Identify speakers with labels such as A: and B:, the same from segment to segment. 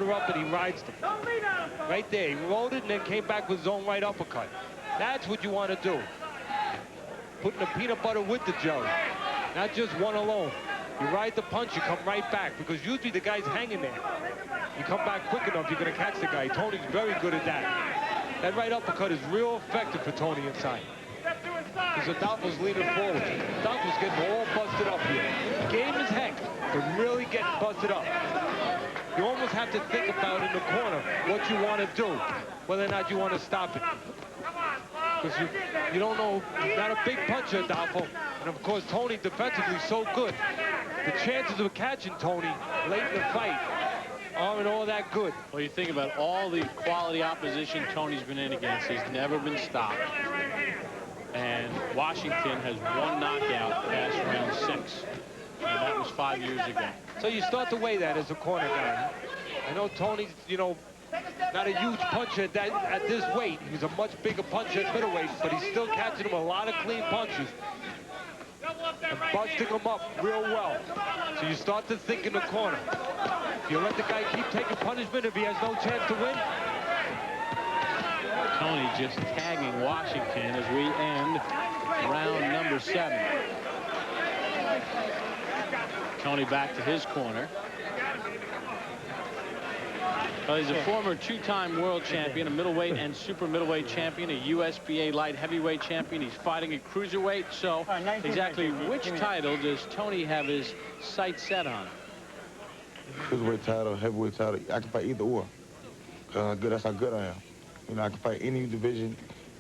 A: shoulder up and he rides them. Right there, he rolled it and then came back with his own right uppercut. That's what you want to do. Putting the peanut butter with the jelly, not just one alone. You ride the punch, you come right back, because usually the guy's hanging there. You come back quick enough, you're going to catch the guy. Toney's very good at that. That right uppercut is real effective for Toney inside. Because Adolpho's leaning forward. Adolpho's getting all busted up here. Game as heck, but really getting busted up. You almost have to think about in the corner what you want to do, whether or not you want to stop it. Because you don't know, he's not a big puncher, Adolpho. And of course, Toney defensively so good. The chances of catching Toney late in the fight aren't all that good.
B: Well, you think about all the quality opposition Toney's been in against. He's never been stopped. And Washington has one knockout past round 6. And that was 5 years ago.
A: So you start to weigh that as a corner guy. I know Toney's, you know, not a huge puncher at this weight. He was a much bigger puncher at middleweight, but he's still catching him a lot of clean punches and busting him up real well. So you start to think in the corner. If you let the guy keep taking punishment, if he has no chance to win.
B: Toney just tagging Washington as we end round number 7. Toney back to his corner. Well, he's a former 2-time world champion, a middleweight and super middleweight champion, a USBA light heavyweight champion. He's fighting at cruiserweight. So exactly which title does Toney have his sights set on?
C: Cruiserweight title, heavyweight title. I can fight either or. That's how good I am. You know, I can fight any division,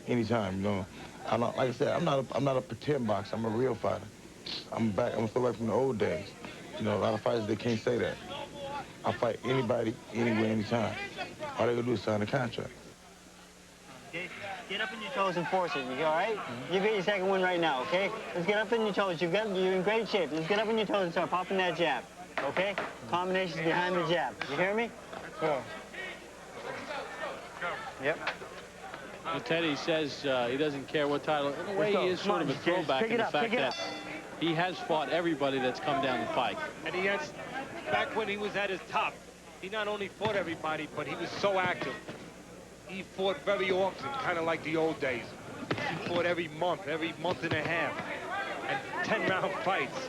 C: anytime. You know, I'm not, like I said, I'm not a pretend boxer. I'm a real fighter. I'm still back from the old days. You know, a lot of fighters, they can't say that. I fight anybody, anywhere, anytime. All they gonna do is sign a contract.
D: Get up on your toes and force it. You all right? You get your second one right now, okay? Let's get up on your toes. You're in great shape. Let's get up on your toes and start popping that jab, okay? Combinations behind the jab. You hear me? Go. Yep.
B: Well, Teddy says he doesn't care what title. In a way, he is sort of a throwback in the fact that he has fought everybody that's come down the pike.
A: And he has, back when he was at his top, he not only fought everybody, but he was so active. He fought very often, kind of like the old days. He fought every month and a half, and 10-round fights,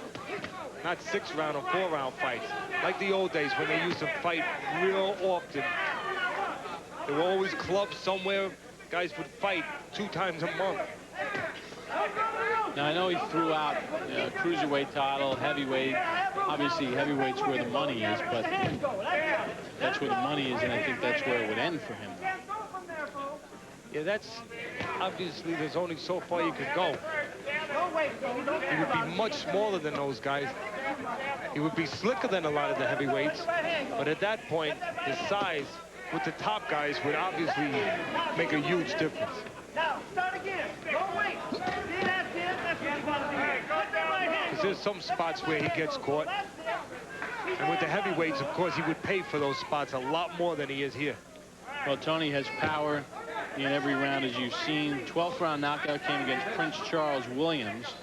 A: not 6-round or 4-round fights, like the old days when they used to fight real often. There were always clubs somewhere. Guys would fight 2 times a month.
B: Now, I know he threw out cruiserweight title, heavyweight. Obviously, heavyweight's where the money is, but that's where the money is, and I think that's where it would end for him.
A: Yeah, that's obviously there's only so far you can go. He would be much smaller than those guys. He would be slicker than a lot of the heavyweights, but at that point, his size with the top guys would obviously make a huge difference.
E: Now, start again. Don't wait. See, that's it. That's what you want to do.
A: Because there's some spots where he gets caught. And with the heavyweights, of course, he would pay for those spots a lot more than he is here.
B: Well, Toney has power in every round, as you've seen. 12th round knockout came against Prince Charles Williams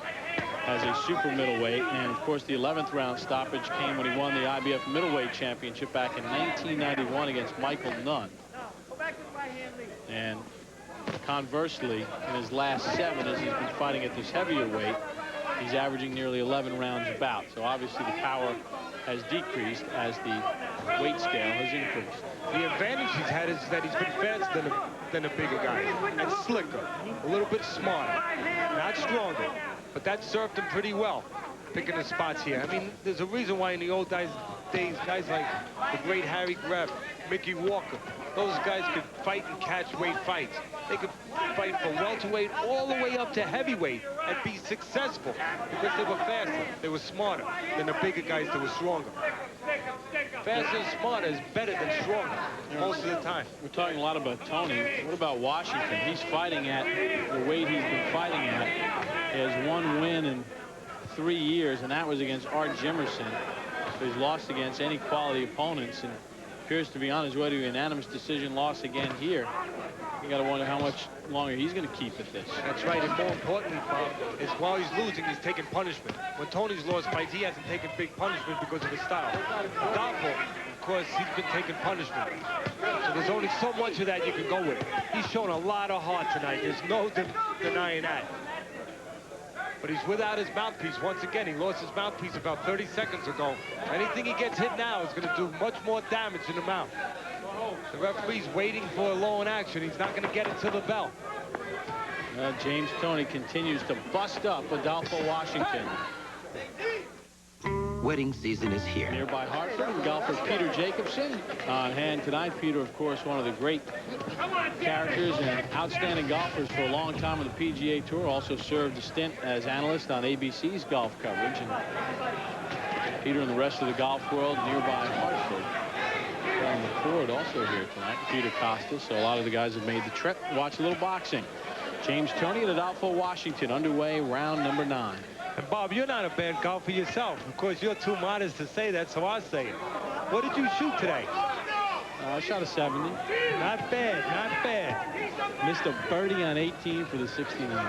B: as a super middleweight. And, of course, the 11th round stoppage came when he won the IBF middleweight championship back in 1991 against Michael Nunn. And conversely, in his last 7, as he's been fighting at this heavier weight, he's averaging nearly 11 rounds a bout. So obviously the power has decreased as the weight scale has increased.
A: The advantage he's had is that he's been faster than a bigger guy, and slicker, a little bit smarter, not stronger, but that served him pretty well, picking the spots here. I mean, there's a reason why in the old days, guys like the great Harry Graff, Mickey Walker, those guys could fight and catch weight fights. They could fight from welterweight all the way up to heavyweight and be successful because they were faster, they were smarter than the bigger guys that were stronger. Faster and smarter is better than stronger most of the time.
B: We're talking a lot about Toney. What about Washington? He's fighting at the weight he's been fighting at. He has 1 win in 3 years, and that was against Art Jimerson. So he's lost against any quality opponents and appears to be on his way to a unanimous decision loss again here. You got to wonder how much longer he's going to keep at this.
A: That's right, and more importantly, Bob, is while he's losing, he's taking punishment. When Toney's lost fights, he hasn't taken big punishment because of his style. Adolpho, of because he's been taking punishment. So there's only so much of that you can go with. He's shown a lot of heart tonight. There's no denying that. But he's without his mouthpiece once again. He lost his mouthpiece about 30 seconds ago. Anything he gets hit now is going to do much more damage in the mouth. The referee's waiting for a low in action. He's not going to get it to the bell.
B: James Toney continues to bust up Adolpho Washington.
F: Wedding season is here.
B: Nearby Hartford, and golfer Peter Jacobson on hand tonight. Peter, of course, one of the great characters and outstanding golfers for a long time on the PGA Tour. Also served a stint as analyst on ABC's golf coverage. And Peter and the rest of the golf world nearby Hartford. On the court also here tonight, Peter Costas. So a lot of the guys have made the trip. Watch a little boxing. James Toney and Adolpho Washington underway, round number 9.
A: And Bob, you're not a bad golfer yourself. Of course, you're too modest to say that, so I'll say it. What did you shoot today?
B: I shot a 70.
A: Not bad, not bad.
B: Missed a birdie on 18 for the 69.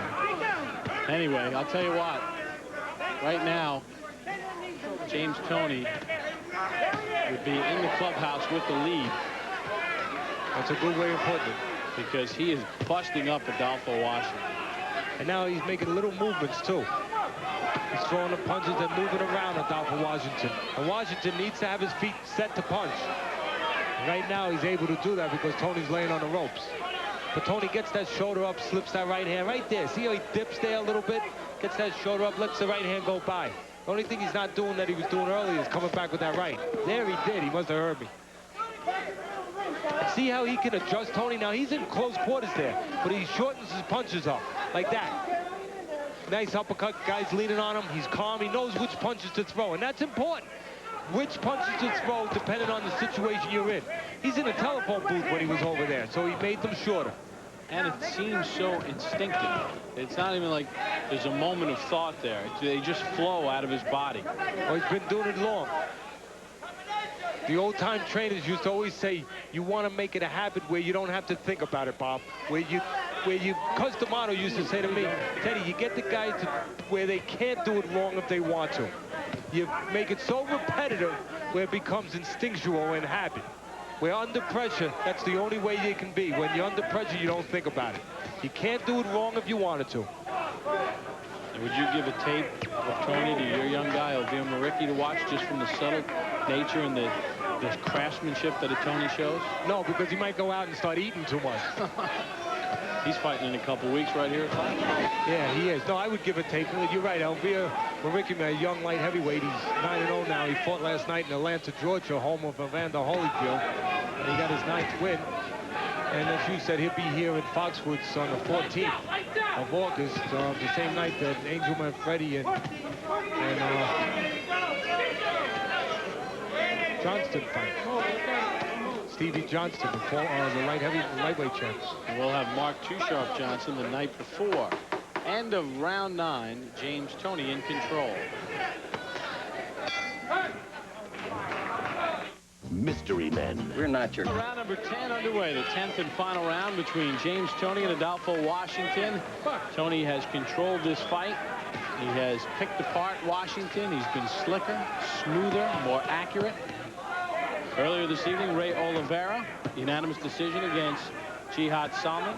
B: Anyway, I'll tell you what. Right now, James Toney would be in the clubhouse with the lead.
A: That's a good way of putting it.
B: Because he is busting up Adolpho Washington.
A: And now he's making little movements, too. He's throwing the punches and moving around Adolpho Washington. And Washington needs to have his feet set to punch. Right now, he's able to do that because Toney's laying on the ropes. But Toney gets that shoulder up, slips that right hand right there. See how he dips there a little bit? Gets that shoulder up, lets the right hand go by. The only thing he's not doing that he was doing earlier is coming back with that right. There he did. He must have heard me. See how he can adjust Toney? Now, he's in close quarters there, but he shortens his punches up like that. Nice uppercut. Guy's leaning on him. He's calm. He knows which punches to throw, and that's important. Which punches to throw depending on the situation you're in. He's in a telephone booth when he was over there, so he made them shorter.
B: And it seems so instinctive. It's not even like there's a moment of thought there. They just flow out of his body.
A: Well, he's been doing it long. The old-time trainers used to always say, you want to make it a habit where you don't have to think about it, Bob. Customato used to say to me, Teddy, you get the guys to where they can't do it wrong if they want to. You make it so repetitive where it becomes instinctual and habit. Where under pressure, that's the only way you can be. When you're under pressure, you don't think about it. You can't do it wrong if you wanted to.
B: Would you give a tape of Toney to your young guy, Elvira Maricki, to watch just from the subtle nature and the craftsmanship that a Toney shows?
A: No, because he might go out and start eating too much.
B: He's fighting in a couple weeks right here at Fox.
A: Yeah, he is. No, I would give a tape. You're right, Elvira Maricki, a young light heavyweight. He's 9-0 now. He fought last night in Atlanta, Georgia, home of Evander Holyfield. And he got his 9th win. And as you said, he'll be here in Foxwoods on the 14th of August, the same night that Angelman Freddie and Johnston fight. Stevie Johnston, the lightweight champ.
B: And we'll have Mark Too Sharp Johnson the night before. End of round 9, James Toney in control.
F: Mystery Men.
G: We're not your...
B: Round number 10 underway, the 10th and final round between James Toney and Adolpho Washington. Toney has controlled this fight. He has picked apart Washington. He's been slicker, smoother, more accurate. Earlier this evening, Ray Oliveira, unanimous decision against Jihad Salman.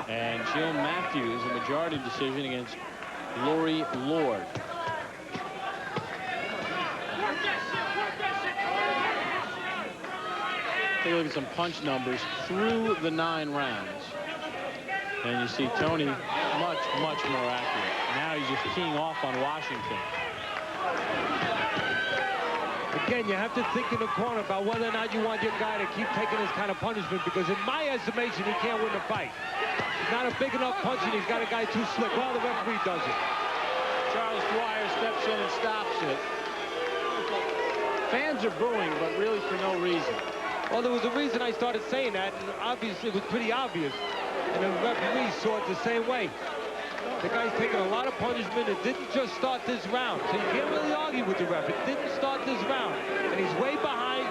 B: And Jill Matthews, a majority decision against Lori Lord. Take a look at some punch numbers through the 9 rounds. And you see Toney much, much more accurate. Now he's just keying off on Washington.
A: Again, you have to think in the corner about whether or not you want your guy to keep taking this kind of punishment, because in my estimation, he can't win the fight. He's not a big enough punch, and he's got a guy too slick. Well, the referee does it.
B: Charles Dwyer steps in and stops it. Fans are booing, but really for no reason.
A: Well, there was a reason I started saying that, and obviously it was pretty obvious. And the referee saw it the same way. The guy's taking a lot of punishment. It didn't just start this round, so you can't really argue with the ref. It didn't start this round, and he's way behind.